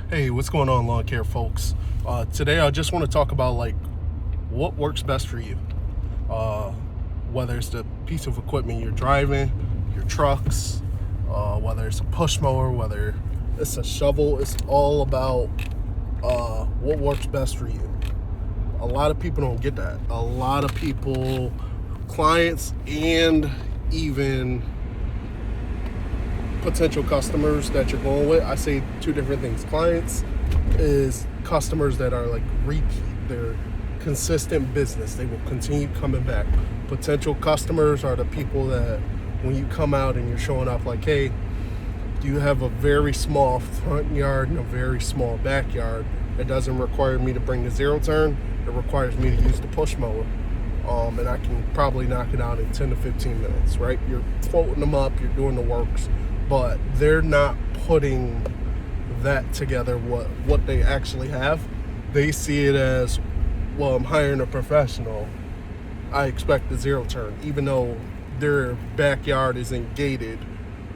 Hey, what's going on, lawn care folks? Today I just want to talk about what works best for you. Uh, Whether it's the piece of equipment you're driving, your trucks, whether it's a push mower, whether it's a shovel, it's all about what works best for you. A lot of people don't get that. A lot of people, clients, and even potential customers that you're going with, I say two different things. Clients is customers that are like repeat, they're consistent business, they will continue coming back. Potential customers are the people that when you come out and you're showing up like, hey, you have a very small front yard and a very small backyard. It doesn't require me to bring the zero turn, it requires me to use the push mower. And I can probably knock it out in 10 to 15 minutes, right? You're quoting them up, you're doing the works, but they're not putting that together, what they actually have. They see it as, well, I'm hiring a professional, I expect the zero turn, even though their backyard isn't gated.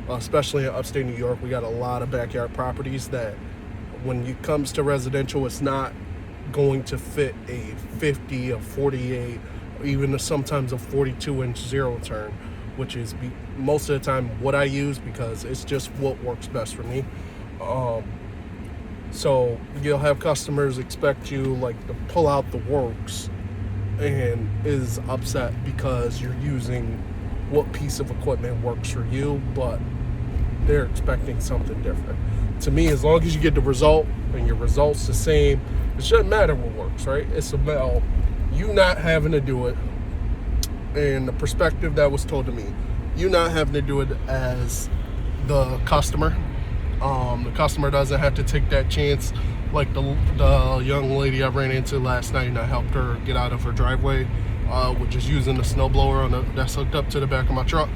Especially in upstate New York, we got a lot of backyard properties that when it comes to residential, it's not going to fit a 50, a 48, or even sometimes a 42-inch zero turn, which is most of the time what I use because it's just what works best for me. So you'll have customers expect you to pull out the works and is upset because you're using what piece of equipment works for you, but they're expecting something different. To me, as long as you get the result and your result's the same, it shouldn't matter what works, right? It's about you not having to do it, and the perspective that was told to me, you not having to do it as the customer. The customer doesn't have to take that chance. Like the young lady I ran into last night, and I helped her get out of her driveway, with just using the snowblower that's hooked up to the back of my truck.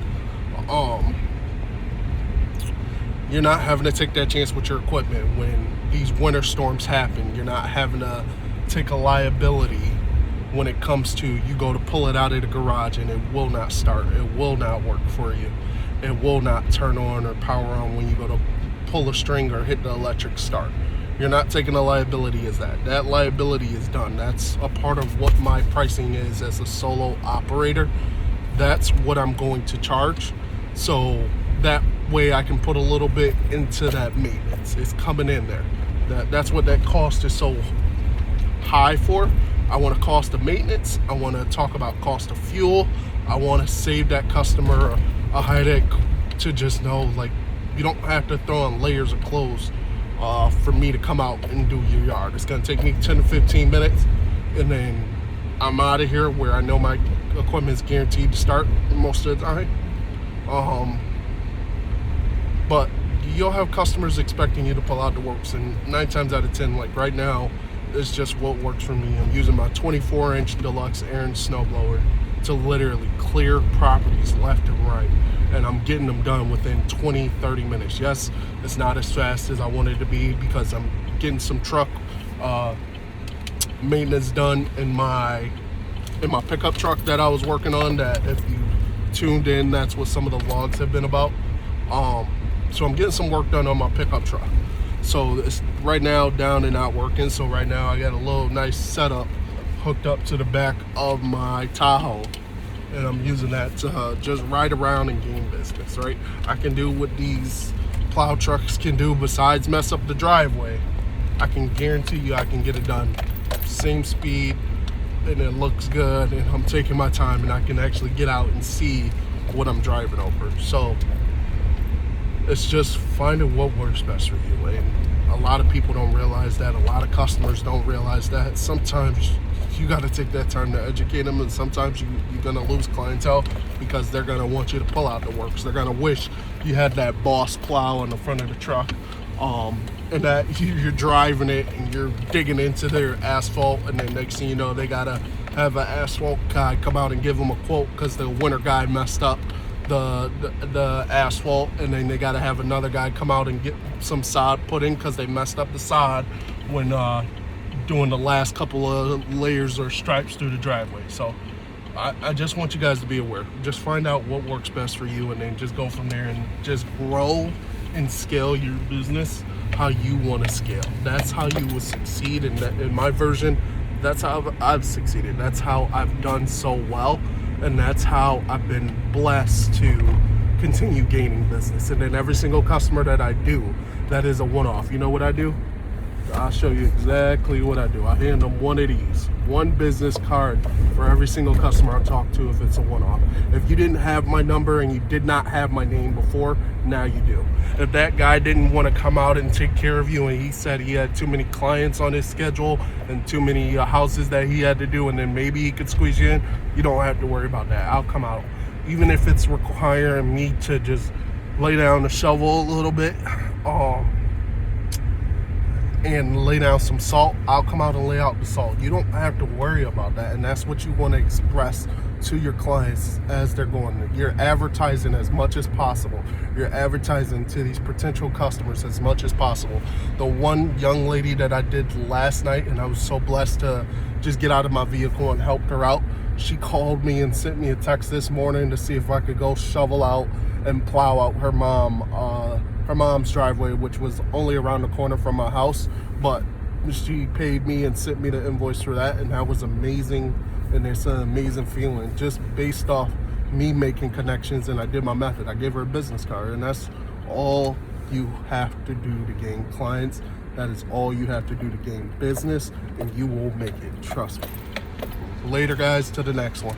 You're not having to take that chance with your equipment when these winter storms happen. You're not having to take a liability when it comes to you go to pull it out of the garage and it will not start. It will not work for you. It will not turn on or power on when you go to pull a string or hit the electric start. You're not taking a liability as that. That liability is done. That's a part of what my pricing is as a solo operator. That's what I'm going to charge. So that way I can put a little bit into that maintenance. It's coming in there. That's what that cost is so high for. I want a cost of maintenance. I want to talk about cost of fuel. I want to save that customer a headache to just know, you don't have to throw on layers of clothes for me to come out and do your yard. It's going to take me 10 to 15 minutes, and then I'm out of here where I know my equipment is guaranteed to start most of the time. But you'll have customers expecting you to pull out the works, and 9 times out of 10, like right now, it's just what works for me. I'm using my 24-inch deluxe Aaron snowblower to literally clear properties left and right, and I'm getting them done within 20-30 minutes. Yes, it's not as fast as I want it to be because I'm getting some truck maintenance done in my pickup truck that I was working on, that if you tuned in, that's what some of the vlogs have been about. So I'm getting some work done on my pickup truck. So it's right now down and not working. So right now I got a little nice setup hooked up to the back of my Tahoe, and I'm using that to just ride around and gain business, right? I can do what these plow trucks can do besides mess up the driveway. I can guarantee you I can get it done same speed, and it looks good, and I'm taking my time, and I can actually get out and see what I'm driving over. So it's just finding what works best for you, and a lot of people don't realize that. A lot of customers don't realize that. Sometimes you got to take that time to educate them, and sometimes you're going to lose clientele because they're going to want you to pull out the works. They're going to wish you had that boss plow on the front of the truck, and that you're driving it and you're digging into their asphalt, and then next thing you know, they got to have an asphalt guy come out and give them a quote because the winter guy messed up the asphalt, and then they got to have another guy come out and get some sod put in because they messed up the sod when doing the last couple of layers or stripes through the driveway. So I just want you guys to be aware. Just find out what works best for you, and then just go from there and just grow and scale your business how you want to scale. That's how you will succeed. And in my version, that's how I've succeeded. That's how I've done so well. And that's how I've been blessed to continue gaining business. And then every single customer that I do, that is a one-off. You know what I do? I'll show you exactly what I do. I hand them one of these, one business card for every single customer I talk to if it's a one-off. If you didn't have my number and you did not have my name before, now you do. If that guy didn't want to come out and take care of you and he said he had too many clients on his schedule and too many houses that he had to do, and then maybe he could squeeze you in, you don't have to worry about that. I'll come out. Even if it's requiring me to just lay down the shovel a little bit, and lay down some salt, I'll come out and lay out the salt. You don't have to worry about that. And that's what you want to express to your clients as they're going. You're advertising as much as possible. You're advertising to these potential customers as much as possible. The one young lady that I did last night, and I was so blessed to just get out of my vehicle and help her out, she called me and sent me a text this morning to see if I could go shovel out and plow out her mom's driveway, which was only around the corner from my house, but she paid me and sent me the invoice for that, and that was amazing. And it's an amazing feeling just based off me making connections. And I did my method. I gave her a business card, and that's all you have to do to gain clients. That is all you have to do to gain business, and you will make it. Trust me. Later, guys, to the next one.